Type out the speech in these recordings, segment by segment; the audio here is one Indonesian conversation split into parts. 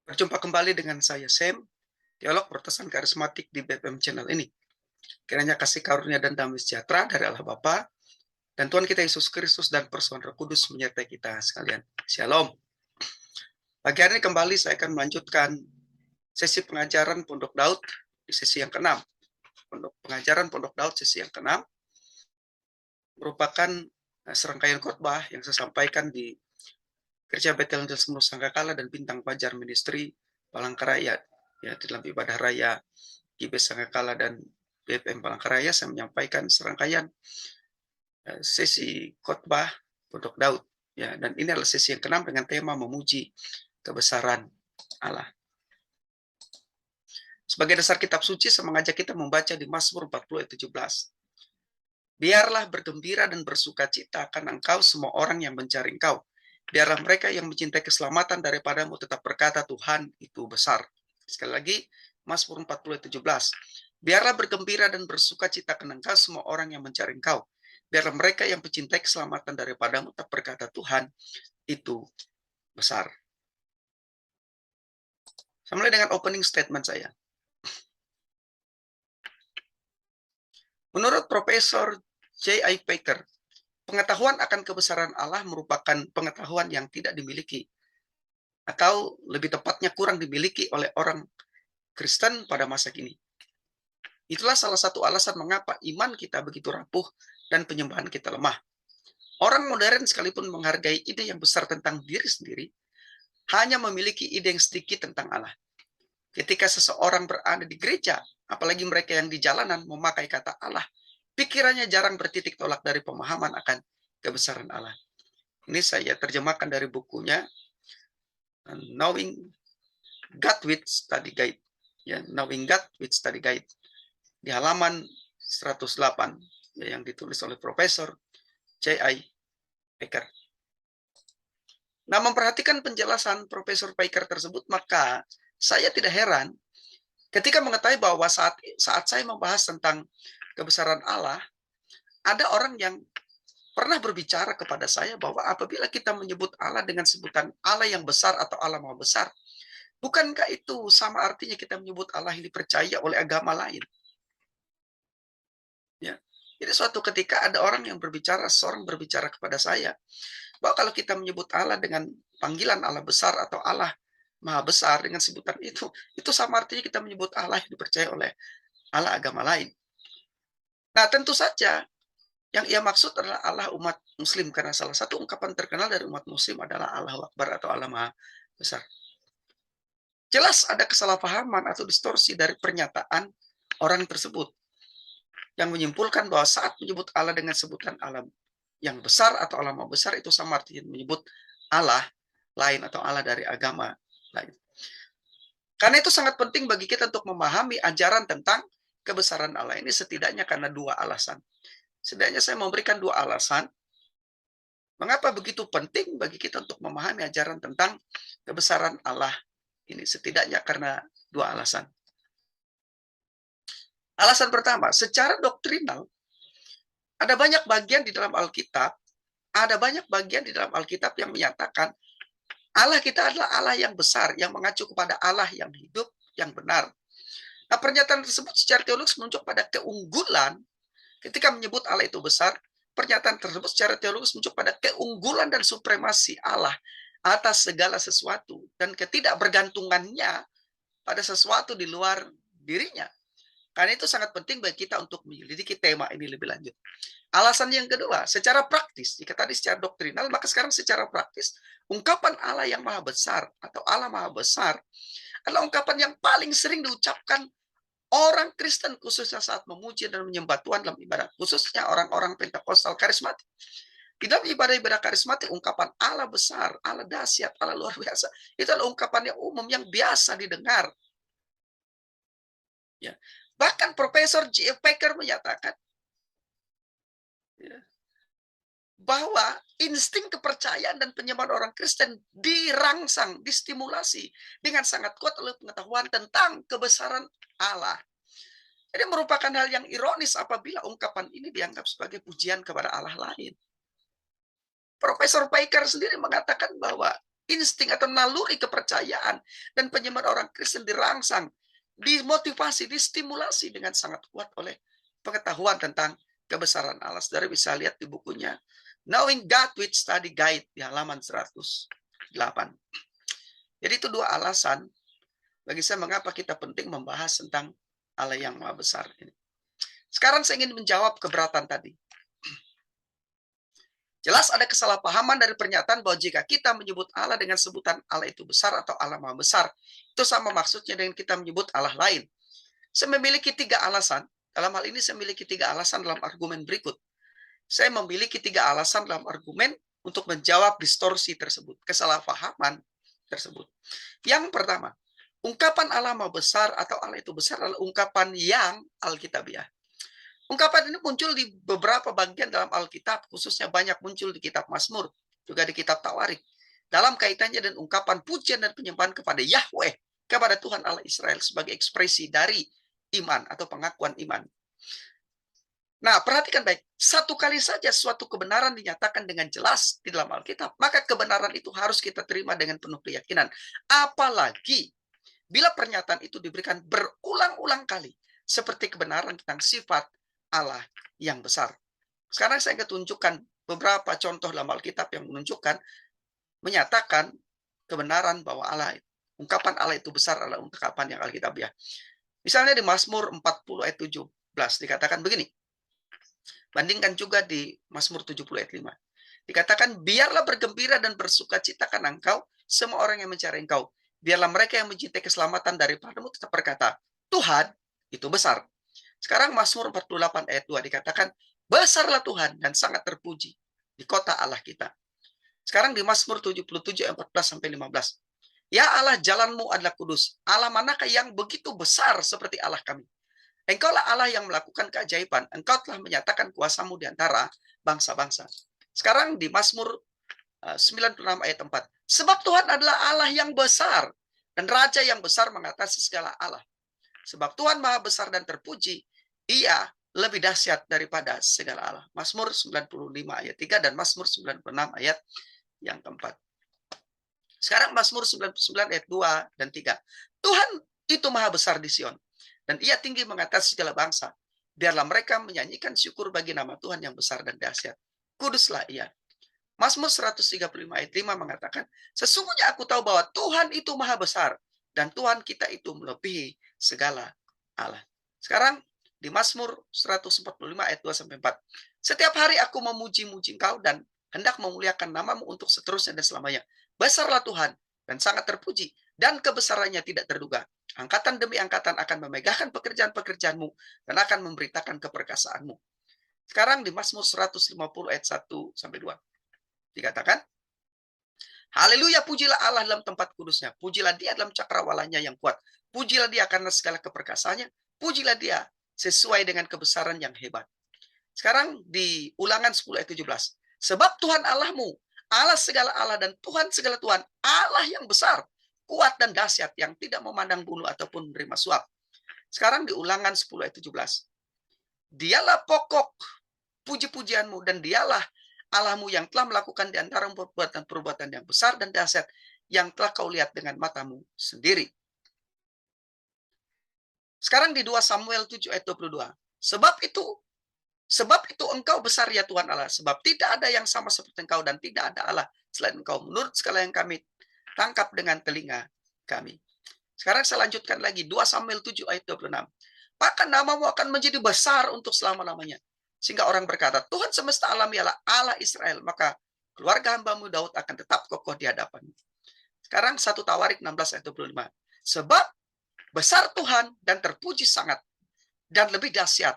Berjumpa kembali dengan saya Sam, teolog Protestan Karismatik di BPM Channel ini. Kiranya kasih karunia dan damai sejahtera dari Allah Bapa dan Tuhan kita Yesus Kristus dan persekutuan Roh Kudus menyertai kita sekalian. Shalom. Pagi hari ini kembali saya akan melanjutkan sesi pengajaran Pondok Daud di sesi yang ke-6. Pengajaran Pondok Daud sesi yang ke-6 merupakan serangkaian khotbah yang saya sampaikan di Gereja Betel Angeles Sangkakala dan Bintang Fajar Ministry Palangkaraya, ya, di dalam ibadah raya GBS Sangkakala dan BPM Palangkaraya. Saya menyampaikan serangkaian sesi khotbah Pondok Daud, ya, dan ini adalah sesi yang ke-6 dengan tema memuji kebesaran Allah. Sebagai dasar kitab suci, saya mengajak kita membaca di Mazmur 40 ayat 17. Biarlah bergembira dan bersuka cita karena engkau semua orang yang mencari engkau. Biarlah mereka yang mencintai keselamatan daripadamu tetap berkata, Tuhan itu besar. Sekali lagi, Mazmur 40 ayat 17. Biarlah bergembira dan bersuka cita karena engkau semua orang yang mencari engkau. Biarlah mereka yang mencintai keselamatan daripadamu tetap berkata, Tuhan itu besar. Saya mulai dengan opening statement saya. Menurut Profesor J.I. Packer, pengetahuan akan kebesaran Allah merupakan pengetahuan yang tidak dimiliki, atau lebih tepatnya kurang dimiliki oleh orang Kristen pada masa kini. Itulah salah satu alasan mengapa iman kita begitu rapuh dan penyembahan kita lemah. Orang modern sekalipun menghargai ide yang besar tentang diri sendiri, hanya memiliki ide yang sedikit tentang Allah. Ketika seseorang berada di gereja, apalagi mereka yang di jalanan memakai kata Allah, pikirannya jarang bertitik tolak dari pemahaman akan kebesaran Allah. Ini saya terjemahkan dari bukunya Knowing God with Study Guide. Ya, Knowing God with Study Guide. Di halaman 108, ya, yang ditulis oleh Profesor J.I. Packer. Nah, memperhatikan penjelasan Profesor Packer tersebut, maka saya tidak heran ketika mengetahui bahwa saat saya membahas tentang kebesaran Allah, ada orang yang pernah berbicara kepada saya bahwa apabila kita menyebut Allah dengan sebutan Allah yang besar atau Allah Maha Besar, bukankah itu sama artinya kita menyebut Allah yang dipercaya oleh agama lain? Ya. Jadi suatu ketika ada seorang berbicara kepada saya, bahwa kalau kita menyebut Allah dengan panggilan Allah besar atau Allah Maha Besar dengan sebutan itu sama artinya kita menyebut Allah yang dipercaya oleh Allah agama lain. Nah, tentu saja yang ia maksud adalah Allah umat muslim, karena salah satu ungkapan terkenal dari umat muslim adalah Allahu Akbar atau Allah Maha Besar. Jelas ada kesalahpahaman atau distorsi dari pernyataan orang tersebut yang menyimpulkan bahwa saat menyebut Allah dengan sebutan Allah yang besar atau Allah Maha Besar itu sama artinya menyebut Allah lain atau Allah dari agama lain. Karena itu sangat penting bagi kita untuk memahami ajaran tentang kebesaran Allah ini, setidaknya karena dua alasan. Setidaknya saya memberikan dua alasan mengapa begitu penting bagi kita untuk memahami ajaran tentang kebesaran Allah ini, setidaknya karena dua alasan. Alasan pertama, secara doktrinal, ada banyak bagian di dalam Alkitab yang menyatakan Allah kita adalah Allah yang besar, yang mengacu kepada Allah yang hidup, yang benar. Nah, pernyataan tersebut secara teologis menunjuk pada keunggulan. Ketika menyebut Allah itu besar, pernyataan tersebut secara teologis menunjuk pada keunggulan dan supremasi Allah atas segala sesuatu dan ketidakbergantungannya pada sesuatu di luar dirinya. Karena itu sangat penting bagi kita untuk menyelidiki tema ini lebih lanjut. Alasan yang kedua, secara praktis, jika tadi secara doktrinal, maka sekarang secara praktis, ungkapan Allah yang Maha Besar atau Allah Maha Besar adalah ungkapan yang paling sering diucapkan orang Kristen, khususnya saat memuji dan menyembah Tuhan dalam ibadah, khususnya orang-orang Pentakosta karismatik. Di dalam ibadah-ibadah karismatik, ungkapan Allah besar, Allah dahsyat, Allah luar biasa, itu adalah ungkapan yang umum, yang biasa didengar. Ya. Bahkan Profesor J.I. Packer menyatakan bahwa insting kepercayaan dan penyembahan orang Kristen dirangsang, distimulasi dengan sangat kuat oleh pengetahuan tentang kebesaran Allah. Jadi merupakan hal yang ironis apabila ungkapan ini dianggap sebagai pujian kepada Allah lain. Profesor Packer sendiri mengatakan bahwa insting atau naluri kepercayaan dan penyembahan orang Kristen dirangsang, dimotivasi, distimulasi dengan sangat kuat oleh pengetahuan tentang kebesaran Allah. Saudara bisa lihat di bukunya Knowing God with Study Guide di halaman 108. Jadi itu dua alasan bagi saya mengapa kita penting membahas tentang Allah yang Maha Besar ini. Sekarang saya ingin menjawab keberatan tadi. Jelas ada kesalahpahaman dari pernyataan bahwa jika kita menyebut Allah dengan sebutan Allah itu besar atau Allah Maha Besar, itu sama maksudnya dengan kita menyebut Allah lain. Saya memiliki 3 alasan. Dalam hal ini saya memiliki 3 alasan dalam argumen berikut. Saya memiliki 3 alasan dalam argumen untuk menjawab distorsi tersebut, kesalahpahaman tersebut. Yang pertama, ungkapan Allah Maha Besar atau Allah itu besar adalah ungkapan yang alkitabiah. Ungkapan ini muncul di beberapa bagian dalam Alkitab, khususnya banyak muncul di kitab Mazmur, juga di kitab Tawarik. Dalam kaitannya dengan ungkapan pujian dan penyembahan kepada Yahweh, kepada Tuhan Allah Israel sebagai ekspresi dari iman atau pengakuan iman. Nah, perhatikan baik, satu kali saja suatu kebenaran dinyatakan dengan jelas di dalam Alkitab, maka kebenaran itu harus kita terima dengan penuh keyakinan. Apalagi bila pernyataan itu diberikan berulang-ulang kali, seperti kebenaran tentang sifat Allah yang besar. Sekarang saya akan tunjukkan beberapa contoh dalam Alkitab yang menunjukkan, menyatakan kebenaran bahwa Allah, ungkapan Allah itu besar adalah ungkapan yang alkitabiah. Misalnya di Mazmur 40 ayat 17 dikatakan begini. Bandingkan juga di Mazmur 70 ayat 5. Dikatakan, biarlah bergembira dan bersuka cita karena Engkau, semua orang yang mencari Engkau. Biarlah mereka yang mencintai keselamatan daripadamu tetap berkata, Tuhan itu besar. Sekarang Mazmur 48 ayat 2 dikatakan, besarlah Tuhan dan sangat terpuji di kota Allah kita. Sekarang di Mazmur 77 ayat 14 sampai 15. Ya Allah, jalanmu adalah kudus. Allah manakah yang begitu besar seperti Allah kami? Engkaulah Allah yang melakukan keajaiban. Engkau telah menyatakan kuasamu di antara bangsa-bangsa. Sekarang di Mazmur 96 ayat 4. Sebab Tuhan adalah Allah yang besar dan Raja yang besar mengatasi segala Allah. Sebab Tuhan maha besar dan terpuji, Ia lebih dahsyat daripada segala Allah. Mazmur 95 ayat 3 dan Mazmur 96 ayat yang keempat. Sekarang Mazmur 99 ayat 2 dan 3. Tuhan itu maha besar di Sion, dan Ia tinggi mengatasi segala bangsa. Biarlah mereka menyanyikan syukur bagi nama Tuhan yang besar dan dahsyat. Kuduslah Ia. Mazmur 135 ayat 5 mengatakan, sesungguhnya aku tahu bahwa Tuhan itu maha besar, dan Tuhan kita itu melebihi segala Allah. Sekarang di Mazmur 145 ayat 2 sampai 4. Setiap hari aku memuji-muji Engkau dan hendak memuliakan namamu untuk seterusnya dan selamanya. Besarlah Tuhan dan sangat terpuji, dan kebesarannya tidak terduga. Angkatan demi angkatan akan memegahkan pekerjaan-pekerjaanmu dan akan memberitakan keperkasaanmu. Sekarang di Mazmur 150 ayat 1 sampai 2. Dikatakan, haleluya, pujilah Allah dalam tempat kudusnya. Pujilah Dia dalam cakrawalanya yang kuat. Pujilah Dia karena segala keperkasaannya. Pujilah Dia sesuai dengan kebesaran yang hebat. Sekarang di Ulangan 10 ayat 17. Sebab Tuhan Allahmu, Allah segala Allah dan Tuhan segala Tuhan, Allah yang besar, kuat dan dahsyat, yang tidak memandang bulu ataupun menerima suap. Sekarang di Ulangan 10 ayat 17. Dialah pokok puji-pujianmu dan Dialah Allahmu yang telah melakukan di antara perbuatan-perbuatan yang besar dan dahsyat yang telah kau lihat dengan matamu sendiri. Sekarang di 2 Samuel 7 ayat 22. Sebab itu engkau besar ya Tuhan Allah, sebab tidak ada yang sama seperti engkau dan tidak ada Allah selain engkau, menurut segala yang kami tangkap dengan telinga kami. Sekarang saya lanjutkan lagi 2 Samuel 7 ayat 26. Maka namamu akan menjadi besar untuk selama-lamanya, sehingga orang berkata, Tuhan semesta alam ialah Allah Israel, maka keluarga hambamu Daud akan tetap kokoh di hadapanmu. Sekarang 1 Tawarik 16 ayat 25. Sebab besar Tuhan dan terpuji sangat, dan lebih dahsyat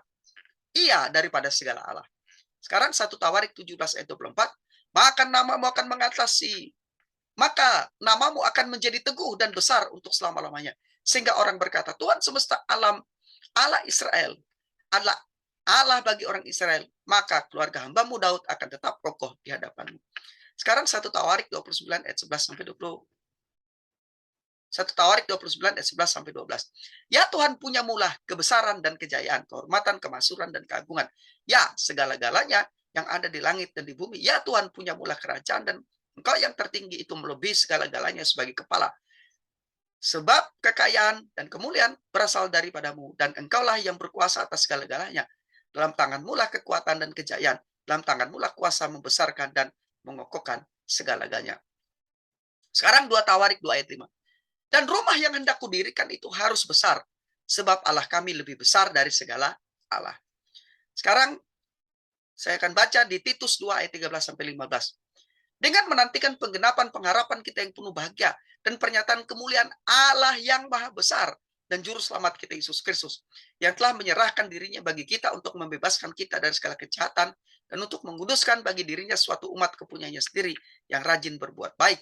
Ia daripada segala Allah. Sekarang 1 Tawarik 17 ayat 24. Maka namamu akan menjadi teguh dan besar untuk selama-lamanya, sehingga orang berkata, Tuhan semesta alam, Allah Israel, adalah Allah bagi orang Israel, maka keluarga hambamu Daud akan tetap kokoh di hadapanmu. Sekarang 1 Tawarik 29 ayat 11 sampai 20. 1 Tawarik 29 ayat 11 sampai 12. Ya Tuhan punya mulah kebesaran dan kejayaan, kehormatan, kemasyhuran dan keagungan. Ya segala-galanya yang ada di langit dan di bumi. Ya Tuhan punya mulah kerajaan dan Engkau yang tertinggi itu melebihi segala-galanya sebagai kepala. Sebab kekayaan dan kemuliaan berasal daripadamu, dan engkaulah yang berkuasa atas segala-galanya. Dalam tanganmu lah kekuatan dan kejayaan. Dalam tanganmu lah kuasa membesarkan dan mengokohkan segala-galanya. Sekarang 2 Tawarik 2 ayat 5. Dan rumah yang hendak kudirikan itu harus besar, sebab Allah kami lebih besar dari segala Allah. Sekarang saya akan baca di Titus 2 ayat 13 sampai 15. Dengan menantikan penggenapan pengharapan kita yang penuh bahagia dan pernyataan kemuliaan Allah yang maha besar dan juru selamat kita Yesus Kristus, yang telah menyerahkan dirinya bagi kita untuk membebaskan kita dari segala kejahatan dan untuk menguduskan bagi dirinya suatu umat kepunyanya sendiri yang rajin berbuat baik.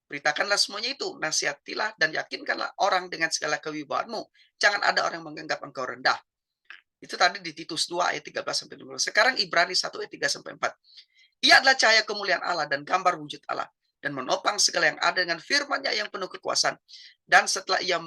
Beritakanlah semuanya itu, nasihatilah dan yakinkanlah orang dengan segala kewibawaanmu. Jangan ada orang yang menganggap engkau rendah. Itu tadi di Titus 2 ayat 13 sampai 15. Sekarang Ibrani 1 ayat 3 sampai 4. Ia adalah cahaya kemuliaan Allah dan gambar wujud Allah, dan menopang segala yang ada dengan firman-Nya yang penuh kekuasaan. Dan setelah ia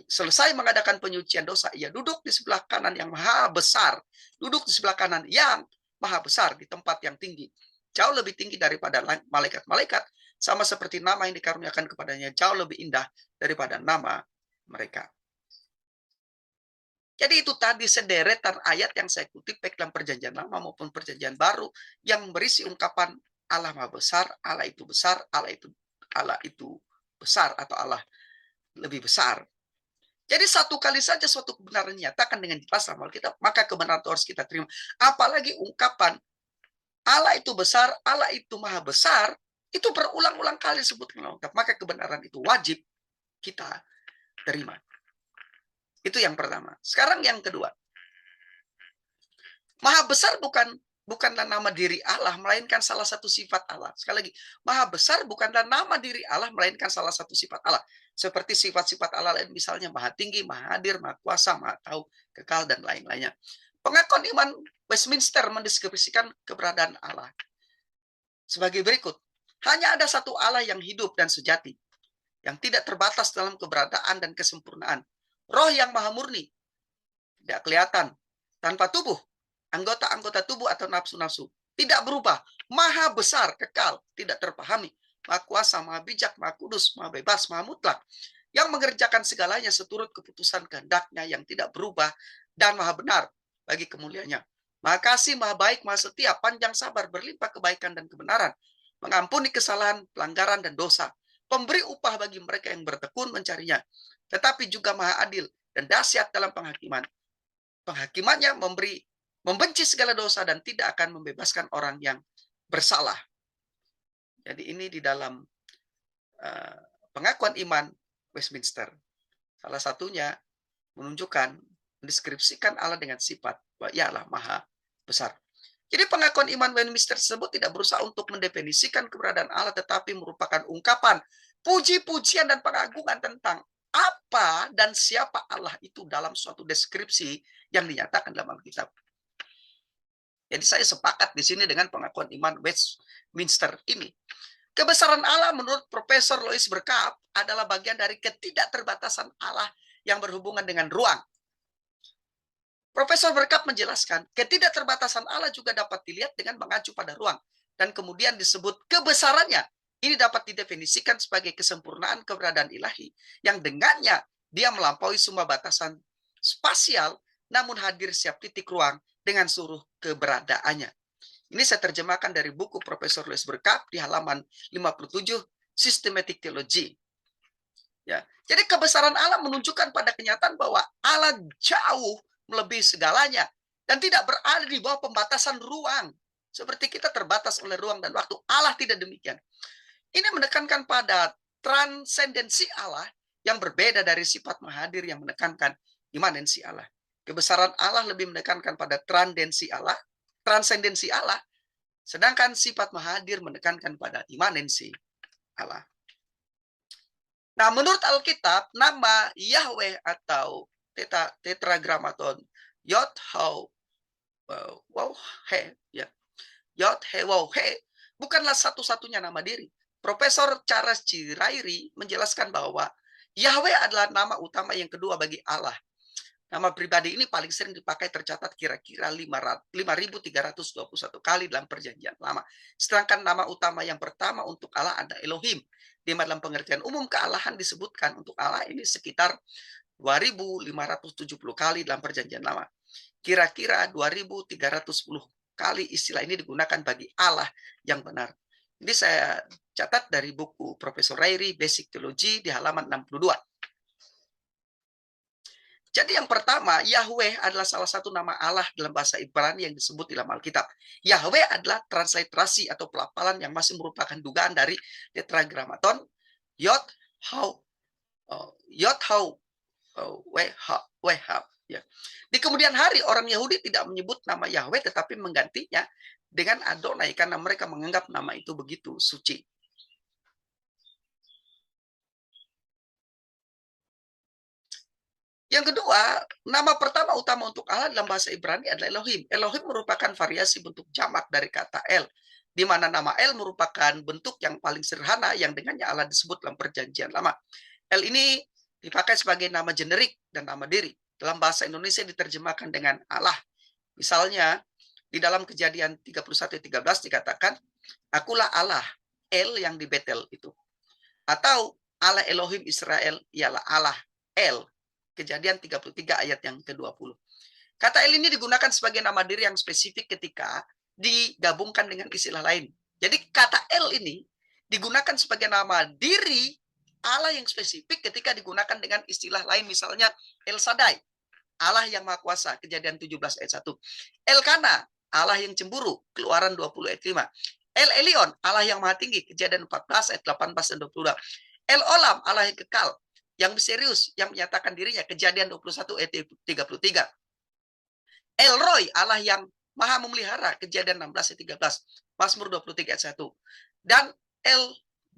selesai mengadakan penyucian dosa, ia duduk di sebelah kanan yang maha besar. Duduk di sebelah kanan yang maha besar di tempat yang tinggi. Jauh lebih tinggi daripada malaikat-malaikat, sama seperti nama yang dikaruniakan kepadanya jauh lebih indah daripada nama mereka. Jadi itu tadi sederetan ayat yang saya kutip baik dalam perjanjian lama maupun perjanjian baru yang berisi ungkapan Allah Maha Besar, Allah itu besar, Allah itu besar atau Allah lebih besar. Jadi satu kali saja suatu kebenaran dinyatakan dengan jelas dalam Alkitab, maka kebenaran itu harus kita terima. Apalagi ungkapan Allah itu besar, Allah itu maha besar, itu berulang-ulang kali disebut dengan lengkap, maka kebenaran itu wajib kita terima. Itu yang pertama. Sekarang yang kedua. Maha besar bukanlah nama diri Allah, melainkan salah satu sifat Allah. Sekali lagi, maha besar bukanlah nama diri Allah, melainkan salah satu sifat Allah. Seperti sifat-sifat Allah lain, misalnya maha tinggi, maha hadir, maha kuasa, maha tahu, kekal, dan lain-lainnya. Pengakuan iman Westminster mendeskripsikan keberadaan Allah sebagai berikut. Hanya ada satu Allah yang hidup dan sejati, yang tidak terbatas dalam keberadaan dan kesempurnaan. Roh yang maha murni, tidak kelihatan, tanpa tubuh, anggota-anggota tubuh atau nafsu-nafsu, tidak berubah, maha besar, kekal, tidak terpahami, maha kuasa, maha bijak, maha kudus, maha bebas, maha mutlak, yang mengerjakan segalanya seturut keputusan kehendaknya yang tidak berubah dan maha benar bagi kemuliaannya. Maha kasih, maha baik, maha setia, panjang sabar, berlimpah kebaikan dan kebenaran, mengampuni kesalahan, pelanggaran, dan dosa, pemberi upah bagi mereka yang bertekun mencarinya, tetapi juga maha adil dan dahsyat dalam penghakiman. Penghakimannya membenci segala dosa dan tidak akan membebaskan orang yang bersalah. Jadi ini di dalam pengakuan iman Westminster. Salah satunya menunjukkan, mendeskripsikan Allah dengan sifat bahwa ia adalah maha besar. Jadi pengakuan iman Westminster tersebut tidak berusaha untuk mendefinisikan keberadaan Allah, tetapi merupakan ungkapan puji-pujian dan pengagungan tentang apa dan siapa Allah itu dalam suatu deskripsi yang dinyatakan dalam Alkitab. Jadi saya sepakat di sini dengan pengakuan iman Westminster ini. Kebesaran Allah menurut Profesor Lois Berkap adalah bagian dari ketidakterbatasan Allah yang berhubungan dengan ruang. Profesor Berkap menjelaskan, ketidakterbatasan Allah juga dapat dilihat dengan mengacu pada ruang. Dan kemudian disebut kebesarannya. Ini dapat didefinisikan sebagai kesempurnaan keberadaan ilahi, yang dengannya dia melampaui semua batasan spasial, namun hadir setiap titik ruang dengan seluruh keberadaannya. Ini saya terjemahkan dari buku Profesor Lois Berkap di halaman 57, Systematic Theology. Ya, jadi kebesaran Allah menunjukkan pada kenyataan bahwa Allah jauh melebihi segalanya dan tidak berada di bawah pembatasan ruang. Seperti kita terbatas oleh ruang dan waktu, Allah tidak demikian. Ini menekankan pada transendensi Allah yang berbeda dari sifat mahadir yang menekankan imanensi Allah. Kebesaran Allah lebih menekankan pada transendensi Allah, sedangkan sifat mahadir menekankan pada imanensi Allah. Nah, menurut Alkitab, nama Yahweh atau tetragramaton Yod-He-Waw-He, ya, Yod-He-Waw-He bukanlah satu-satunya nama diri. Profesor Charles Cirairi menjelaskan bahwa Yahweh adalah nama utama yang kedua bagi Allah. Nama pribadi ini paling sering dipakai tercatat kira-kira 5.321 kali dalam Perjanjian Lama. Sedangkan nama utama yang pertama untuk Allah ada Elohim. Di dalam pengertian umum kealahan disebutkan untuk Allah ini sekitar 2.570 kali dalam Perjanjian Lama. Kira-kira 2.310 kali istilah ini digunakan bagi Allah yang benar. Ini saya catat dari buku Profesor Rairi, Basic Theology di halaman 62. Jadi yang pertama, Yahweh adalah salah satu nama Allah dalam bahasa Ibrani yang disebut dalam Alkitab. Yahweh adalah transliterasi atau pelafalan yang masih merupakan dugaan dari tetragrammaton Yod Hau Yod Hau Weh ya. Di kemudian hari orang Yahudi tidak menyebut nama Yahweh tetapi menggantinya dengan Adonai karena mereka menganggap nama itu begitu suci. Yang kedua, nama pertama utama untuk Allah dalam bahasa Ibrani adalah Elohim. Elohim merupakan variasi bentuk jamak dari kata El, di mana nama El merupakan bentuk yang paling sederhana yang dengannya Allah disebut dalam Perjanjian Lama. El ini dipakai sebagai nama generik dan nama diri. Dalam bahasa Indonesia diterjemahkan dengan Allah. Misalnya, di dalam Kejadian 31:13 dikatakan, "Akulah Allah, El yang di Betel itu." Atau Allah Elohim Israel ialah Allah El. Kejadian 33 ayat yang ke-20. Kata El ini digunakan sebagai nama diri yang spesifik ketika digabungkan dengan istilah lain. Jadi kata El ini digunakan sebagai nama diri Allah yang spesifik ketika digunakan dengan istilah lain, misalnya El Shaddai, Allah yang Maha Kuasa, Kejadian 17 ayat 1. Elkana, Allah yang cemburu, Keluaran 20 ayat 5. El Elyon, Allah yang Maha Tinggi, Kejadian 14 ayat 18 dan 22. El Olam, Allah yang kekal, yang misterius, yang menyatakan dirinya, Kejadian 21 ayat 33. El Roy, Allah yang Maha memelihara, Kejadian 16 ayat 13. Mazmur 23 ayat 1. Dan El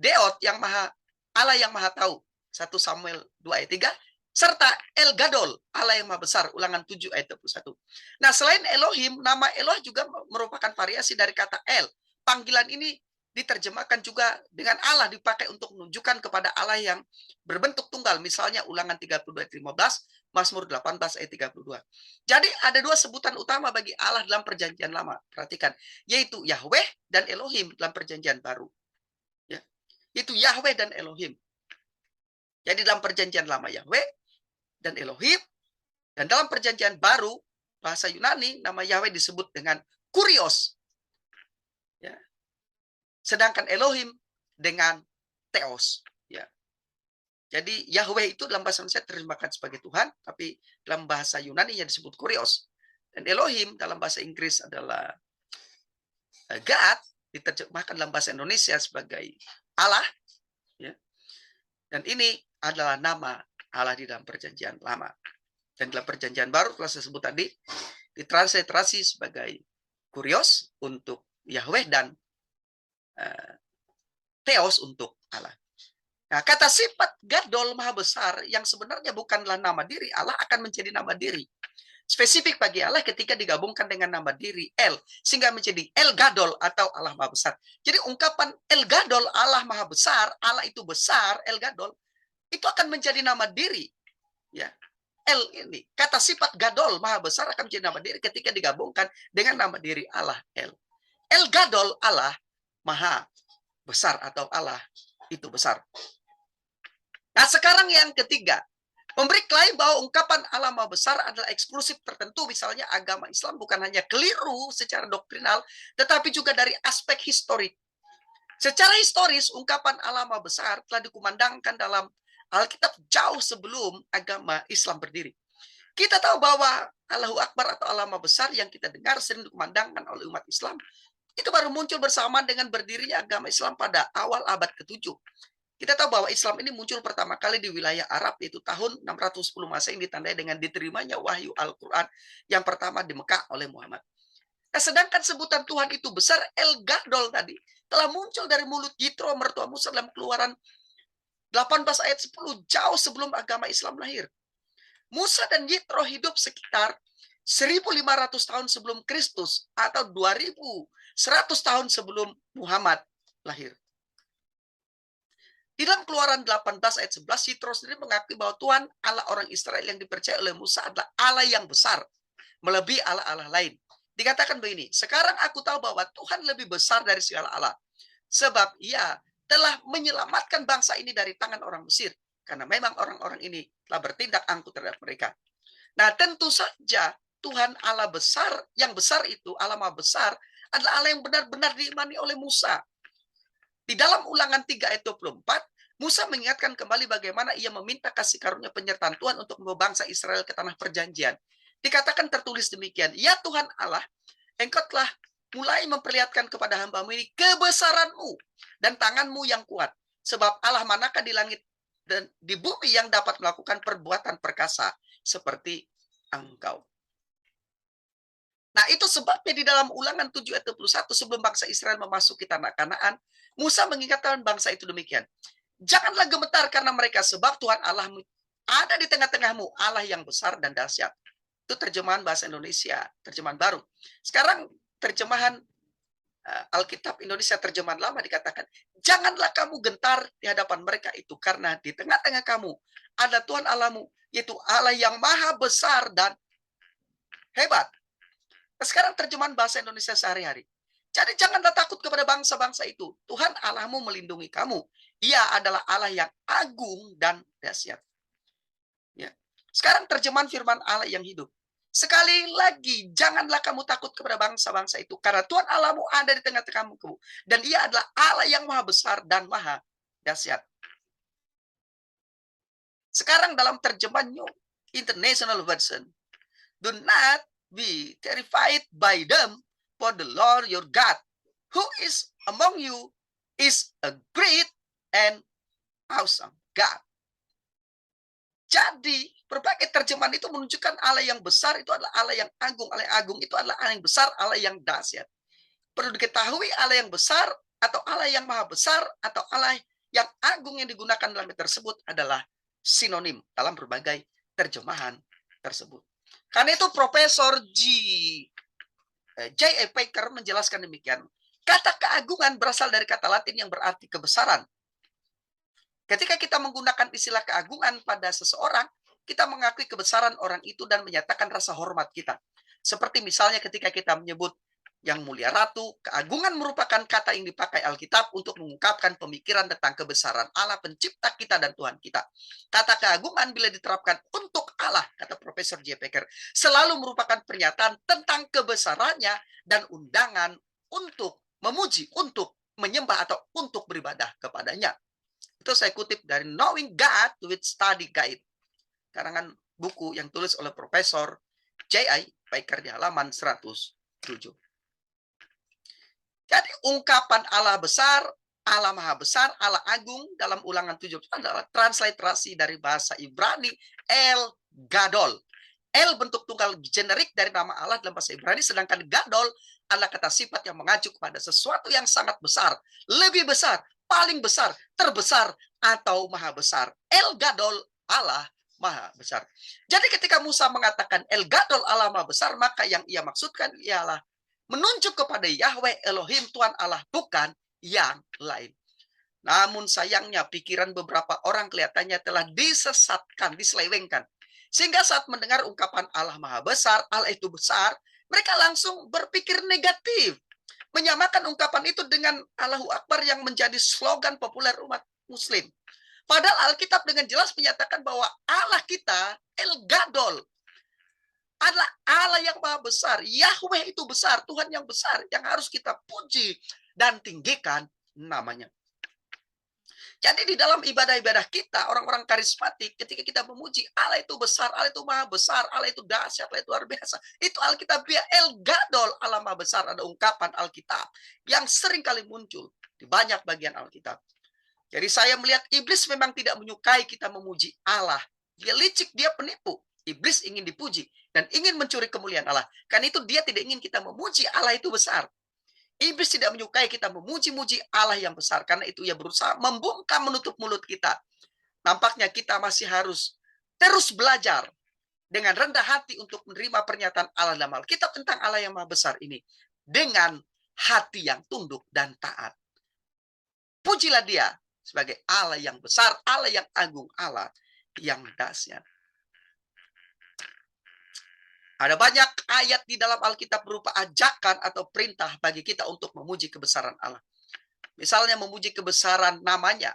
Deot, yang Maha Allah yang Maha Tahu, 1 Samuel 2 ayat 3. Serta El Gadol, Allah yang Maha Besar, Ulangan 7 ayat 21. Nah, selain Elohim, nama Eloh juga merupakan variasi dari kata El. Panggilan ini diterjemahkan juga dengan Allah, dipakai untuk menunjukkan kepada Allah yang berbentuk tunggal. Misalnya Ulangan 32 ayat 15, Mazmur 18 ayat 32. Jadi ada dua sebutan utama bagi Allah dalam Perjanjian Lama. Perhatikan, yaitu Yahweh dan Elohim dalam Perjanjian Baru. Ya, itu Yahweh dan Elohim. Jadi dalam Perjanjian Lama Yahweh dan Elohim, dan dalam Perjanjian Baru bahasa Yunani nama Yahweh disebut dengan Kurios. Ya. Sedangkan Elohim dengan Theos. Ya. Jadi Yahweh itu dalam bahasa Indonesia terjemahkan sebagai Tuhan, tapi dalam bahasa Yunani yang disebut Kurios. Dan Elohim dalam bahasa Inggris adalah God, diterjemahkan dalam bahasa Indonesia sebagai Allah. Ya. Dan ini adalah nama Allah di dalam Perjanjian Lama. Dan dalam Perjanjian Baru, telah saya sebut tadi, ditransliterasi sebagai Kurios untuk Yahweh dan Theos untuk Allah. Nah, kata sifat Gadol Maha Besar yang sebenarnya bukanlah nama diri Allah akan menjadi nama diri spesifik bagi Allah ketika digabungkan dengan nama diri El, sehingga menjadi El Gadol atau Allah Maha Besar. Jadi ungkapan El Gadol, Allah Maha Besar, Allah itu besar, El Gadol, itu akan menjadi nama diri. Ya, El ini, kata sifat Gadol Maha Besar akan menjadi nama diri ketika digabungkan dengan nama diri Allah El. El Gadol, Allah Maha Besar atau Allah itu besar. Nah, sekarang yang ketiga, memberi klaim bahwa ungkapan Allah Maha Besar adalah eksklusif tertentu. Misalnya agama Islam bukan hanya keliru secara doktrinal, tetapi juga dari aspek historik. Secara historis, ungkapan Allah Maha Besar telah dikumandangkan dalam Alkitab jauh sebelum agama Islam berdiri. Kita tahu bahwa Allahu Akbar atau Allah Maha Besar yang kita dengar sering dikumandangkan oleh umat Islam, itu baru muncul bersamaan dengan berdirinya agama Islam pada awal abad ke-7. Kita tahu bahwa Islam ini muncul pertama kali di wilayah Arab, yaitu tahun 610 Masehi, ditandai dengan diterimanya wahyu Al-Quran yang pertama di Mekah oleh Muhammad. Nah, sedangkan sebutan Tuhan itu besar, El Gadol tadi, telah muncul dari mulut Yitro, mertua Musa dalam Keluaran 18 ayat 10, jauh sebelum agama Islam lahir. Musa dan Yitro hidup sekitar 1.500 tahun sebelum Kristus atau 2.100 tahun sebelum Muhammad lahir. Di dalam Keluaran 18 ayat 11, Yitro sendiri mengakui bahwa Tuhan Allah orang Israel yang dipercaya oleh Musa adalah Allah yang besar, melebihi Allah-Allah lain. Dikatakan begini, sekarang aku tahu bahwa Tuhan lebih besar dari segala Allah. Sebab ia telah menyelamatkan bangsa ini dari tangan orang Mesir. Karena memang orang-orang ini telah bertindak angkuh terhadap mereka. Nah, tentu saja Tuhan Allah besar, yang besar itu, Allah Maha Besar, adalah Allah yang benar-benar diimani oleh Musa. Di dalam Ulangan 3 ayat 24, Musa mengingatkan kembali bagaimana ia meminta kasih karunia penyertaan Tuhan untuk membawa bangsa Israel ke tanah perjanjian. Dikatakan tertulis demikian, ya Tuhan Allah, Engkau telah mulai memperlihatkan kepada hamba-Mu ini kebesaran-Mu dan tangan-Mu yang kuat. Sebab Allah manakah di langit dan di bumi yang dapat melakukan perbuatan perkasa seperti Engkau. Nah, itu sebabnya di dalam Ulangan 7 ayat 21, sebelum bangsa Israel memasuki tanah Kanaan, Musa mengingatkan bangsa itu demikian. Janganlah gemetar karena mereka, sebab Tuhan Allahmu ada di tengah-tengahmu, Allah yang besar dan dahsyat. Itu terjemahan bahasa Indonesia, terjemahan baru. Sekarang terjemahan Alkitab Indonesia terjemahan lama dikatakan, janganlah kamu gentar di hadapan mereka itu, karena di tengah-tengah kamu ada Tuhan Allahmu, yaitu Allah yang maha besar dan hebat. Sekarang terjemahan bahasa Indonesia sehari-hari. Jadi janganlah takut kepada bangsa-bangsa itu. Tuhan Allahmu melindungi kamu. Ia adalah Allah yang agung dan dahsyat. Ya. Sekarang terjemahan firman Allah yang hidup. Sekali lagi, janganlah kamu takut kepada bangsa-bangsa itu. Karena Tuhan Allahmu ada di tengah-tengahmu. Dan ia adalah Allah yang maha besar dan maha dahsyat. Sekarang dalam terjemahan New International Version. Do not be terrified by them, for the Lord your God, who is among you, is a great and awesome God. Jadi, berbagai terjemahan itu menunjukkan Allah yang besar itu adalah Allah yang agung. Allah yang agung itu adalah Allah yang besar, Allah yang dahsyat. Perlu diketahui Allah yang besar, atau Allah yang maha besar, atau Allah yang agung yang digunakan dalam tersebut adalah sinonim dalam berbagai terjemahan tersebut. Karena itu Profesor J.A. Packer menjelaskan demikian. Kata keagungan berasal dari kata Latin yang berarti kebesaran. Ketika kita menggunakan istilah keagungan pada seseorang, kita mengakui kebesaran orang itu dan menyatakan rasa hormat kita. Seperti misalnya ketika kita menyebut yang mulia ratu, keagungan merupakan kata yang dipakai Alkitab untuk mengungkapkan pemikiran tentang kebesaran Allah pencipta kita dan Tuhan kita. Kata keagungan bila diterapkan untuk Allah, kata Profesor J. Packer, selalu merupakan pernyataan tentang kebesarannya dan undangan untuk memuji, untuk menyembah atau untuk beribadah kepadanya. Itu saya kutip dari Knowing God with Study Guide, karangan buku yang tulis oleh Profesor J.I. Packer di halaman 107. Jadi ungkapan Allah besar, Allah maha besar, Allah agung dalam Ulangan 7 adalah transliterasi dari bahasa Ibrani El Gadol. El bentuk tunggal generik dari nama Allah dalam bahasa Ibrani, sedangkan Gadol adalah kata sifat yang mengacu kepada sesuatu yang sangat besar, lebih besar, paling besar, terbesar, atau maha besar. El Gadol, Allah maha besar. Jadi ketika Musa mengatakan El Gadol, Allah maha besar, maka yang ia maksudkan ialah menunjuk kepada Yahweh Elohim Tuhan Allah, bukan yang lain. Namun sayangnya pikiran beberapa orang kelihatannya telah disesatkan, diselewengkan. Sehingga saat mendengar ungkapan Allah Maha Besar, Allah itu besar, mereka langsung berpikir negatif. Menyamakan ungkapan itu dengan Allahu Akbar yang menjadi slogan populer umat Muslim. Padahal Alkitab dengan jelas menyatakan bahwa Allah kita, El Gadol, adalah Allah yang maha besar. Yahweh itu besar, Tuhan yang besar, yang harus kita puji dan tinggikan namanya. Jadi di dalam ibadah-ibadah kita, orang-orang karismatik, ketika kita memuji Allah itu besar, Allah itu maha besar, Allah itu dahsyat, Allah itu luar biasa. Itu Alkitabiah El Gadol, Allah maha besar. Ada ungkapan Alkitab yang sering kali muncul di banyak bagian Alkitab. Jadi saya melihat iblis memang tidak menyukai kita memuji Allah. Dia licik, dia penipu. Iblis ingin dipuji dan ingin mencuri kemuliaan Allah. Karena itu dia tidak ingin kita memuji Allah itu besar. Iblis tidak menyukai kita memuji-muji Allah yang besar. Karena itu ia berusaha membungkam, menutup mulut kita. Nampaknya kita masih harus terus belajar dengan rendah hati untuk menerima pernyataan Allah dalam Alkitab tentang Allah yang maha besar ini. Dengan hati yang tunduk dan taat. Pujilah dia sebagai Allah yang besar, Allah yang agung, Allah yang dahsyat. Ada banyak ayat di dalam Alkitab berupa ajakan atau perintah bagi kita untuk memuji kebesaran Allah. Misalnya memuji kebesaran namanya.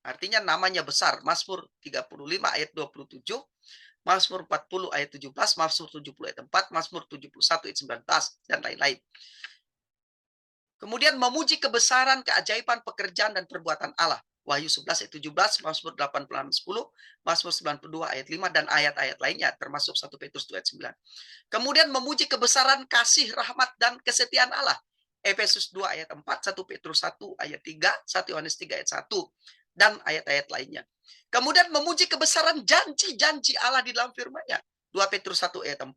Artinya namanya besar. Mazmur 35 ayat 27, Mazmur 40 ayat 17, Mazmur 70 ayat 4, Mazmur 71 ayat 19, dan lain-lain. Kemudian memuji kebesaran, keajaiban, pekerjaan, dan perbuatan Allah. Wahyu 11 ayat 17, Mazmur 86 ayat 10, Mazmur 92 ayat 5, dan ayat-ayat lainnya, termasuk 1 Petrus 2 ayat 9. Kemudian memuji kebesaran, kasih, rahmat, dan kesetiaan Allah. Efesus 2 ayat 4, 1 Petrus 1 ayat 3, 1 Yohanes 3 ayat 1, dan ayat-ayat lainnya. Kemudian memuji kebesaran janji-janji Allah di dalam firman-Nya. 2 Petrus 1 ayat 4.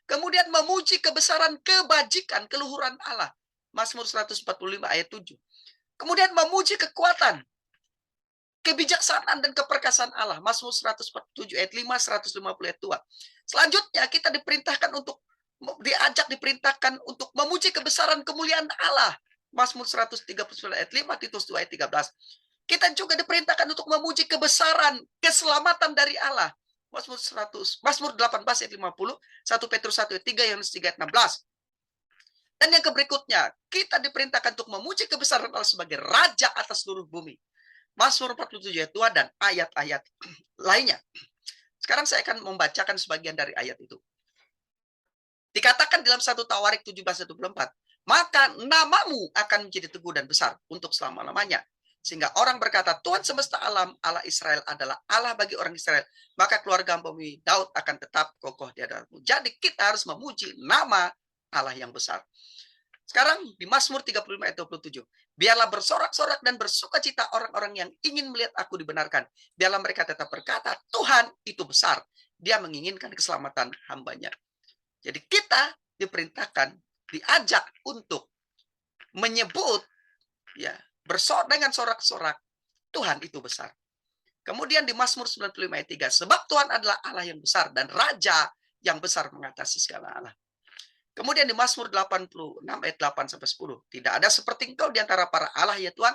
Kemudian memuji kebesaran kebajikan, keluhuran Allah. Mazmur 145 ayat 7. Kemudian memuji kekuatan, kebijaksanaan, dan keperkasaan Allah. Mazmur 147 ayat 5, 150 ayat 2. Selanjutnya kita diperintahkan untuk memuji kebesaran kemuliaan Allah. Mazmur 139 ayat 5, Titus 2 ayat 13. Kita juga diperintahkan untuk memuji kebesaran keselamatan dari Allah. Mazmur 18 ayat 50, 1 Petrus 1 ayat 3, Yohanes 3 ayat 16. Dan yang berikutnya, kita diperintahkan untuk memuji kebesaran Allah sebagai Raja atas seluruh bumi. Mazmur 47 ayat 2 dan ayat-ayat lainnya. Sekarang saya akan membacakan sebagian dari ayat itu. Dikatakan dalam 1 Tawarik 17:24, maka namamu akan menjadi teguh dan besar untuk selama-lamanya. Sehingga orang berkata, Tuhan semesta alam, Allah Israel adalah Allah bagi orang Israel. Maka keluarga pemilih Daud akan tetap kokoh di hadapanmu. Jadi kita harus memuji nama Allah yang besar. Sekarang di Mazmur 35 ayat 27. Biarlah bersorak-sorak dan bersukacita orang-orang yang ingin melihat aku dibenarkan. Biarlah mereka tetap berkata, Tuhan itu besar. Dia menginginkan keselamatan hambanya. Jadi kita diperintahkan, diajak untuk menyebut, ya, bersorak dengan sorak-sorak, Tuhan itu besar. Kemudian di Mazmur 95 ayat 3, sebab Tuhan adalah Allah yang besar dan Raja yang besar mengatasi segala Allah. Kemudian di Mazmur 86 ayat 8-10, tidak ada seperti engkau di antara para Allah ya Tuhan,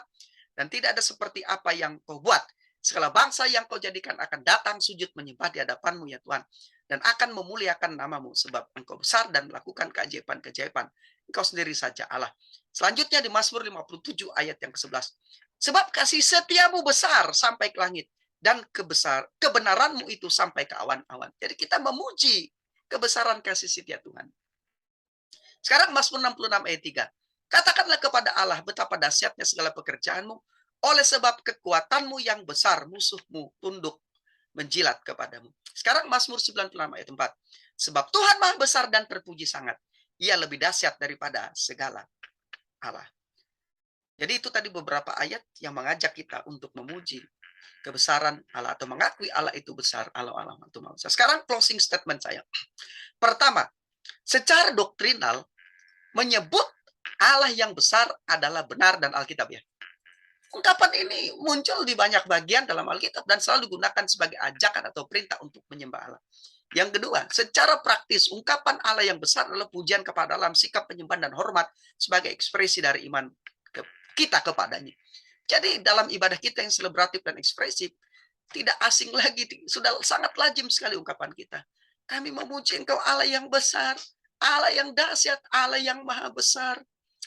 dan tidak ada seperti apa yang kau buat. Segala bangsa yang kau jadikan akan datang sujud menyembah di hadapanmu ya Tuhan, dan akan memuliakan namamu, sebab engkau besar dan melakukan keajaiban-keajaiban. Engkau sendiri saja Allah. Selanjutnya di Mazmur 57 ayat yang ke-11, sebab kasih setiamu besar sampai ke langit, dan kebenaranmu itu sampai ke awan-awan. Jadi kita memuji kebesaran kasih setia Tuhan. Sekarang Mazmur 66 ayat 3. Katakanlah kepada Allah betapa dahsyatnya segala pekerjaanmu, oleh sebab kekuatanmu yang besar musuhmu tunduk menjilat kepadamu. Sekarang Mazmur 96 ayat 4. Sebab Tuhan maha besar dan terpuji sangat. Ia lebih dahsyat daripada segala Allah. Jadi itu tadi beberapa ayat yang mengajak kita untuk memuji kebesaran Allah atau mengakui Allah itu besar, Allah itu maha besar. Sekarang closing statement saya. Pertama, secara doktrinal menyebut Allah yang besar adalah benar dan Alkitabiah. Ungkapan ini muncul di banyak bagian dalam Alkitab dan selalu digunakan sebagai ajakan atau perintah untuk menyembah Allah. Yang kedua, secara praktis, ungkapan Allah yang besar adalah pujian kepada dalam sikap penyembahan dan hormat sebagai ekspresi dari iman kita kepadanya. Jadi dalam ibadah kita yang selebratif dan ekspresif, tidak asing lagi, sudah sangat lazim sekali ungkapan kita. Kami memuji Engkau Allah yang besar, Allah yang dahsyat, Allah yang maha besar.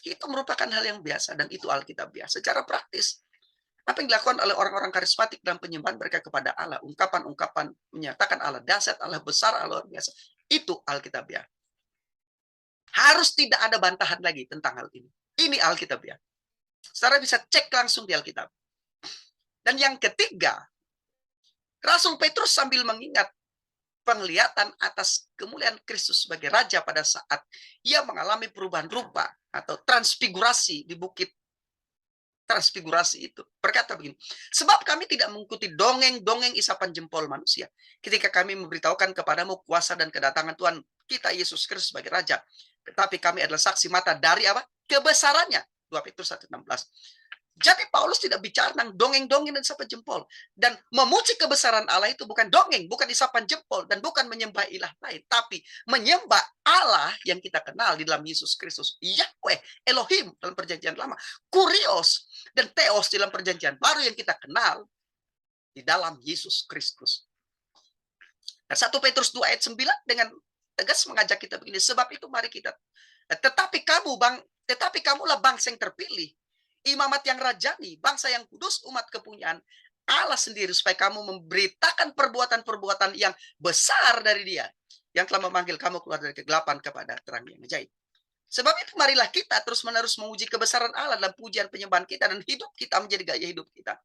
Itu merupakan hal yang biasa dan itu Alkitabiah. Secara praktis, apa yang dilakukan oleh orang-orang karismatik dalam penyembahan mereka kepada Allah, ungkapan-ungkapan menyatakan Allah dahsyat, Allah besar, Allah luar biasa, itu Alkitabiah. Harus tidak ada bantahan lagi tentang hal ini. Ini Alkitabiah. Saudara bisa cek langsung di Alkitab. Dan yang ketiga, Rasul Petrus sambil mengingat penglihatan atas kemuliaan Kristus sebagai Raja pada saat ia mengalami perubahan rupa atau transfigurasi di bukit transfigurasi itu. Berkata begini, sebab kami tidak mengikuti dongeng-dongeng isapan jempol manusia ketika kami memberitahukan kepadamu kuasa dan kedatangan Tuhan kita Yesus Kristus sebagai Raja. Tetapi kami adalah saksi mata dari apa? Kebesarannya. 2 Petrus 1:16. Jadi Paulus tidak bicara tentang dongeng-dongeng dan isapan jempol. Dan memuji kebesaran Allah itu bukan dongeng, bukan isapan jempol, dan bukan menyembah ilah lain. Tapi menyembah Allah yang kita kenal di dalam Yesus Kristus. Yahweh, Elohim dalam perjanjian lama. Kurios dan Theos dalam perjanjian baru yang kita kenal di dalam Yesus Kristus. Dan 1 Petrus 2 ayat 9 dengan tegas mengajak kita begini. Sebab itu mari kita. Tetapi kamulah bangsa yang terpilih, imamat yang rajani, bangsa yang kudus, umat kepunyaan Allah sendiri, supaya kamu memberitakan perbuatan-perbuatan yang besar dari Dia yang telah memanggil kamu keluar dari kegelapan kepada terang yang ajaib. Sebab itu marilah kita terus-menerus menguji kebesaran Allah dalam pujian penyembahan kita, dan hidup kita menjadi gaya hidup kita,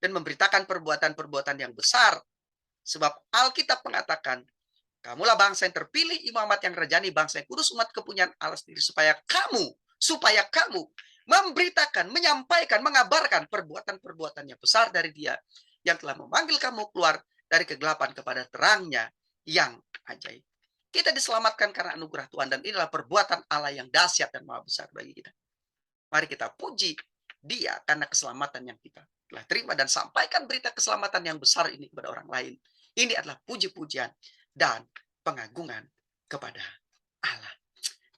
dan memberitakan perbuatan-perbuatan yang besar. Sebab Alkitab mengatakan, kamulah bangsa yang terpilih, imamat yang rajani, bangsa yang kudus, umat kepunyaan Allah sendiri, supaya kamu memberitakan, menyampaikan, mengabarkan perbuatan-perbuatan yang besar dari Dia yang telah memanggil kamu keluar dari kegelapan kepada terangnya yang ajaib. Kita diselamatkan karena anugerah Tuhan, dan inilah perbuatan Allah yang dahsyat dan maha besar bagi kita. Mari kita puji Dia karena keselamatan yang kita telah terima, dan sampaikan berita keselamatan yang besar ini kepada orang lain. Ini adalah puji-pujian dan pengagungan kepada Allah.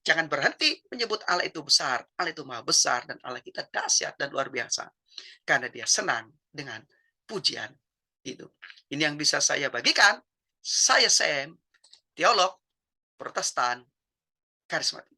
Jangan berhenti menyebut Allah itu besar, Allah itu maha besar, dan Allah kita dahsyat dan luar biasa. Karena Dia senang dengan pujian itu. Ini yang bisa saya bagikan. Saya Sam, teolog Protestan karismatik.